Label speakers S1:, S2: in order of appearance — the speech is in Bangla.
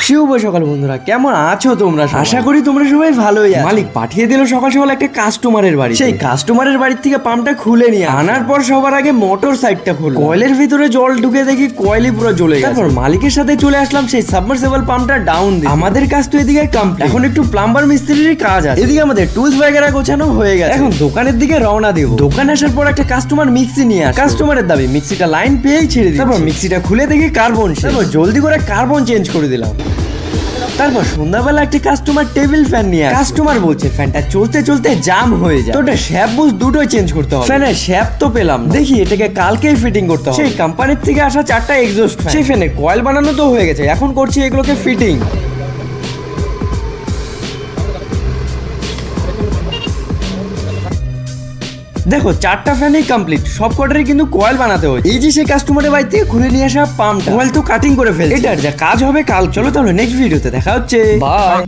S1: শুভ সকাল বন্ধুরা, কেমন আছো তোমরা? আশা করি তোমরা সবাই ভালোই আছো। মালিক পাঠিয়ে দিল সকাল সকাল একটা কাস্টমারের বাড়ি। সেই কাস্টমারের বাড়ি থেকে পাম্পটা খুলে নিয়ে আনার পর সবার আগে মোটর সাইডটা খুললো। কয়েলের ভিতরে জল ঢুকে দেখি কয়েলই পুরো জ্বলে গেছে। তারপর মালিকের সাথে চলে আসলাম সেই সাবমার্সিবল পাম্পটা ডাউন দিতে। আমাদের কাজ তো এদিকে কমপ্লিট, এখন একটু প্লাম্বার মিস্ত্রির কাজ আছে। এদিকে আমাদের টুলস বগেরা গোছানো হয়ে গেছে, এখন দোকানের দিকে রওনা দেব। দোকানে আসার পর একটা কাস্টমার মিক্সি নিয়ে আসে। কাস্টমারের দাবি মিক্সিটা লাইন পেয়েই ছেড়ে দিই। তারপর মিক্সিটা খুলে দেখি কার্বন, তারপর জলদি করে কার্বন চেঞ্জ করে দিলাম। তারপর সন্ধ্যাবেলা একটি কাস্টমার টেবিল ফ্যান নিয়ে আসে। কাস্টমার বলছে ফ্যানটা চলতে চলতে জাম হয়ে যায়, তো ওটা শ্যাপ বুস দুটোই চেঞ্জ করতে হবে। ফ্যানের শ্যাপ তো পেলাম না, দেখি এটাকে কালকেই ফিটিং করতে হবে। সেই কোম্পানির থেকে আসা 4টা এক্সস্ট ফ্যান, সেই ফ্যানের কয়েল বানানো তো হয়ে গেছে, এখন করছি এগুলোকে ফিটিং। দেখো 4টা ফ্যানই কমপ্লিট, সব কটারই কিন্তু কয়েল বানাতে হয়। এই যে সেই কাস্টমারের বাড়ি থেকে খুলে নিয়ে আসা পাম্প, কয়েল তো কাটিং করে ফেলছে। এটার যা কাজ হবে কাল। চলো তাহলে নেক্সট ভিডিওতে দেখা হচ্ছে, বাই।